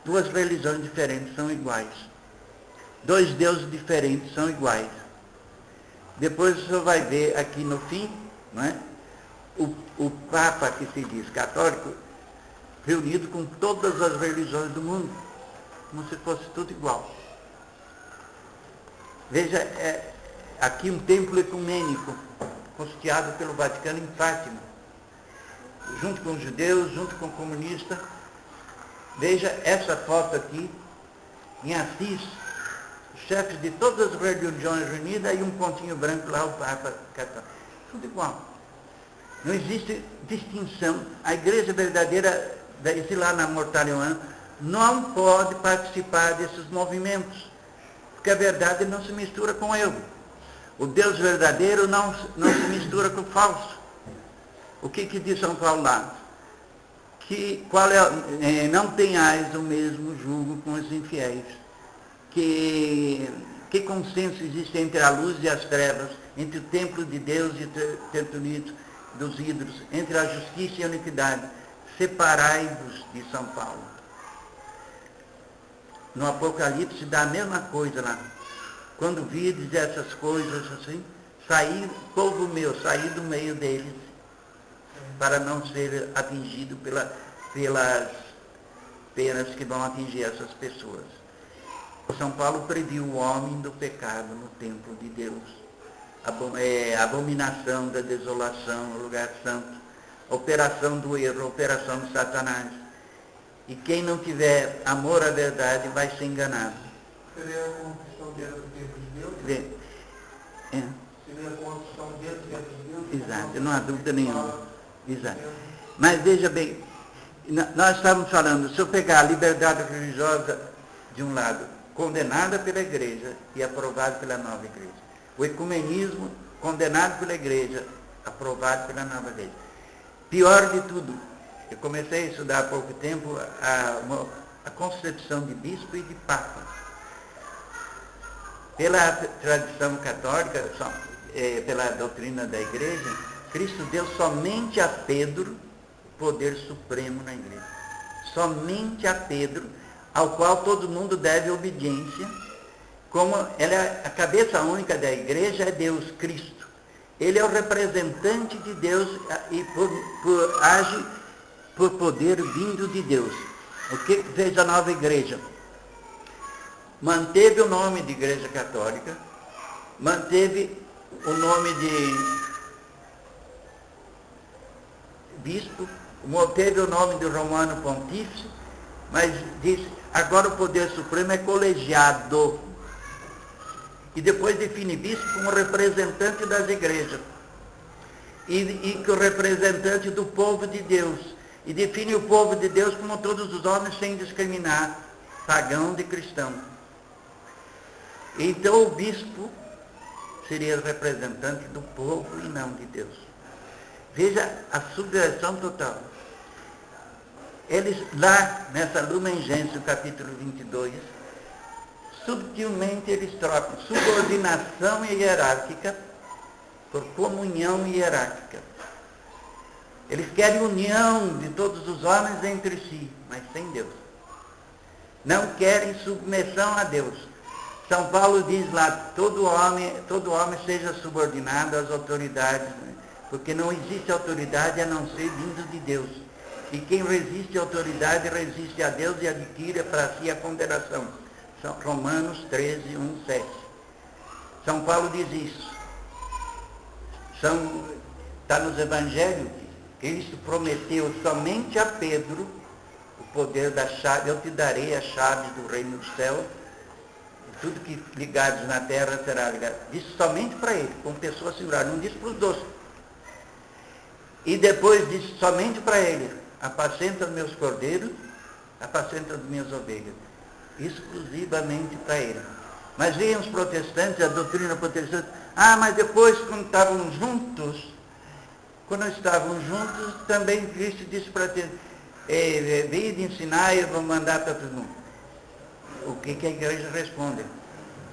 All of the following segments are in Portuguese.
duas religiões diferentes são iguais. Dois deuses diferentes são iguais. Depois o senhor vai ver aqui no fim, não é? O Papa, que se diz católico, reunido com todas as religiões do mundo, como se fosse tudo igual. Veja, aqui um templo ecumênico, custeado pelo Vaticano em Fátima, junto com os judeus, junto com o comunista. Veja essa foto aqui, em Assis, os chefes de todas as religiões reunidas, e um pontinho branco lá, o Papa católico. Tudo igual. Não existe distinção. A igreja verdadeira, diz lá na Mortalion, não pode participar desses movimentos, porque a verdade não se mistura com o erro. O Deus verdadeiro não se mistura com o falso. O que diz São Paulo lá? Não tenhais o mesmo jugo com os infiéis. Que consenso existe entre a luz e as trevas, entre o templo de Deus e o templo dos ídolos, entre a justiça e a iniquidade. Separai-vos, de São Paulo. No Apocalipse dá a mesma coisa lá. Quando vides essas coisas assim, povo meu, saí do meio deles, para não ser atingido pelas penas que vão atingir essas pessoas. São Paulo previu o homem do pecado no templo de Deus. Abominação da desolação no lugar santo, operação do erro, operação de Satanás. E quem não tiver amor à verdade vai ser enganado. Seria a construção dentro do templo de Deus? Seria a construção dentro do templo de Deus? Exato, não há dúvida nenhuma. Exato. Mas veja bem, nós estávamos falando, se eu pegar a liberdade religiosa de um lado, condenada pela igreja e aprovada pela nova igreja. O ecumenismo, condenado pela igreja, aprovado pela nova igreja. Pior de tudo, eu comecei a estudar há pouco tempo a concepção de bispo e de papa. Pela tradição católica, pela doutrina da igreja, Cristo deu somente a Pedro o poder supremo na igreja. Somente a Pedro, ao qual todo mundo deve obediência. Como a cabeça única da igreja é Deus, Cristo. Ele é o representante de Deus e age por poder vindo de Deus. O que fez a nova igreja? Manteve o nome de Igreja Católica, manteve o nome de bispo, manteve o nome de Romano Pontífice, mas disse, agora o poder supremo é colegiado. E depois define bispo como representante das igrejas. E como representante do povo de Deus. E define o povo de Deus como todos os homens sem discriminar, pagão de cristão. Então o bispo seria representante do povo e não de Deus. Veja a subversão total. Eles lá, nessa Lumen Gentium, capítulo 22, subtilmente eles trocam subordinação hierárquica por comunhão hierárquica. Eles querem união de todos os homens entre si, mas sem Deus. Não querem submissão a Deus. São Paulo diz lá, todo homem seja subordinado às autoridades, né? Porque não existe autoridade a não ser vindo de Deus. E quem resiste à autoridade resiste a Deus e adquire para si a condenação. São Romanos 13, 1, 7. São Paulo diz isso. Está nos evangelhos, Cristo prometeu somente a Pedro o poder da chave. Eu te darei as chaves do reino do céu. Tudo que ligados na terra será ligado. Disse somente para ele, com pessoas seguradas. Não disse para os dois. E depois disse somente para ele, apacenta os meus cordeiros, apacenta as minhas ovelhas. Exclusivamente para ele. Mas veem os protestantes, a doutrina protestante, mas depois quando estavam juntos, também Cristo disse para eles, veio de ensinar e eu vou mandar para todo mundo. O que a igreja responde?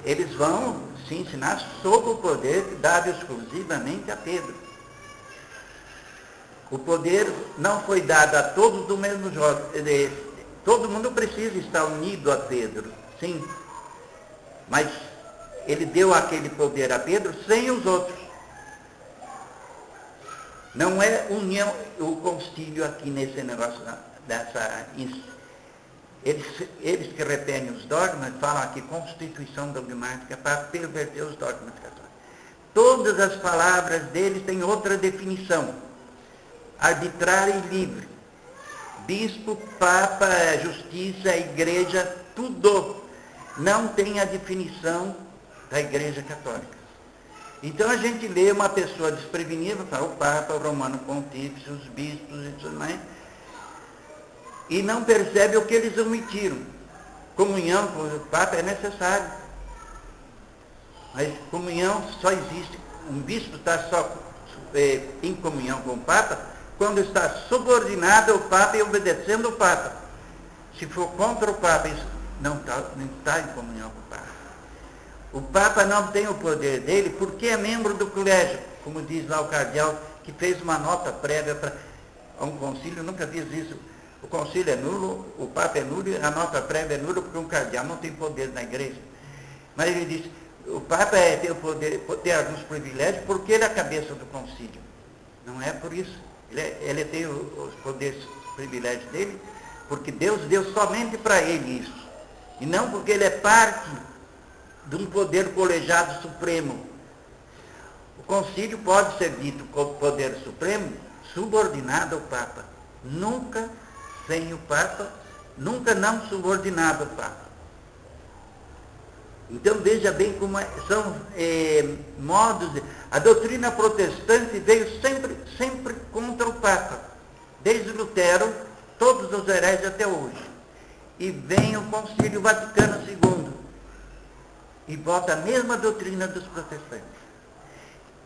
Eles vão se ensinar sob o poder dado exclusivamente a Pedro. O poder não foi dado a todos do mesmo todo mundo precisa estar unido a Pedro, sim. Mas ele deu aquele poder a Pedro sem os outros. Não é união, o concílio aqui nesse negócio dessa... Eles que repetem os dogmas falam aqui constituição dogmática para perverter os dogmas católicos. Todas as palavras deles têm outra definição. Arbitrária e livre. Bispo, Papa, Justiça, Igreja, tudo não tem a definição da Igreja Católica. Então a gente lê uma pessoa desprevenida, fala o Papa, o Romano Pontífice, os bispos e tudo mais, e não percebe o que eles omitiram. Comunhão com o Papa é necessário. Mas comunhão só existe, um bispo está só em comunhão com o Papa quando está subordinado ao Papa e obedecendo ao Papa. Se for contra o Papa, isso não está em comunhão com o Papa. O Papa não tem o poder dele porque é membro do colégio, como diz lá o cardeal, que fez uma nota prévia para um concílio, nunca fiz isso. O concílio é nulo, o Papa é nulo, a nota prévia é nula porque um cardeal não tem poder na igreja. Mas ele disse, o Papa tem o poder, tem alguns privilégios porque ele é a cabeça do concílio. Não é por isso. Ele tem os poderes, os privilégios dele, porque Deus deu somente para ele isso. E não porque ele é parte de um poder colegiado supremo. O concílio pode ser dito como poder supremo subordinado ao Papa. Nunca sem o Papa, nunca não subordinado ao Papa. Então veja bem como são modos. A doutrina protestante veio sempre contra o Papa. Desde Lutero, todos os hereges até hoje. E vem o Concílio Vaticano II. E bota a mesma doutrina dos protestantes.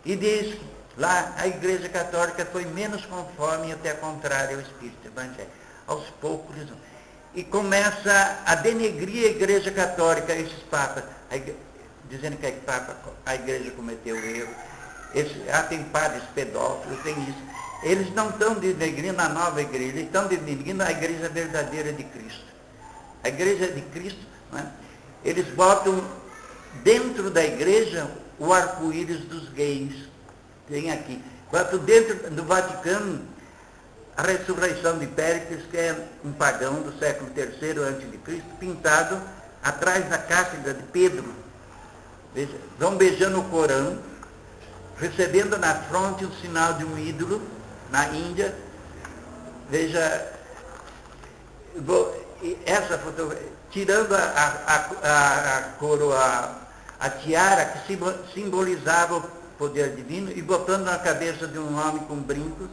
E diz, lá a Igreja Católica foi menos conforme e até contrária ao Espírito Evangélico. Aos poucos, e começa a denegrir a Igreja Católica, esses papas, dizendo que a Igreja cometeu erro. Tem padres pedófilos, tem isso. Eles não estão denegrindo a nova Igreja, eles estão denegrindo a Igreja verdadeira de Cristo. A Igreja de Cristo, né? Eles botam dentro da Igreja o arco-íris dos gays. Tem aqui. Botam dentro do Vaticano a ressurreição de Péricles, que é um pagão do século III a.C., pintado atrás da cátedra de Pedro. Veja, vão beijando o Corão, recebendo na fronte o sinal de um ídolo, na Índia. Veja, essa fotografia, tirando a coroa, a tiara que simbolizava o poder divino e botando na cabeça de um homem com brincos,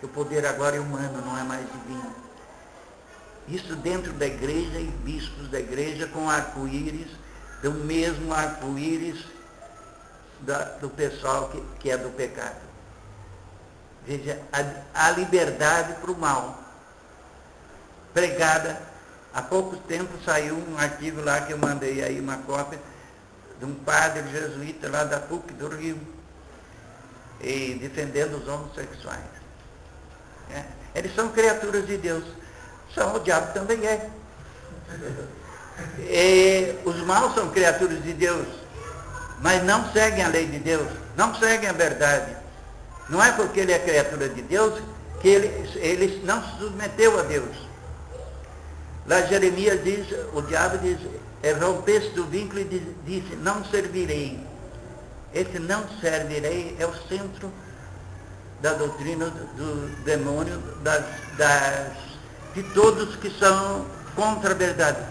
que o poder agora é humano, não é mais divino. Isso dentro da igreja e bispos da igreja com arco-íris, do mesmo arco-íris do pessoal que é do pecado. Veja, a liberdade para o mal. Pregada, há pouco tempo saiu um artigo lá que eu mandei aí uma cópia de um padre jesuíta lá da PUC do Rio, e defendendo os homossexuais. Eles são criaturas de Deus. O diabo também é. Os maus são criaturas de Deus, mas não seguem a lei de Deus, não seguem a verdade. Não é porque ele é criatura de Deus que ele não se submeteu a Deus. Lá Jeremias diz, o diabo diz, rompeste do vínculo e disse, não servirei. Esse não servirei é o centro da doutrina do demônio, de todos que são contra a verdade.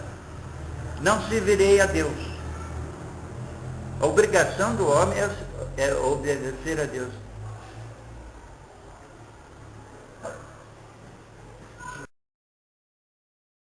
Não servirei a Deus. A obrigação do homem é obedecer a Deus.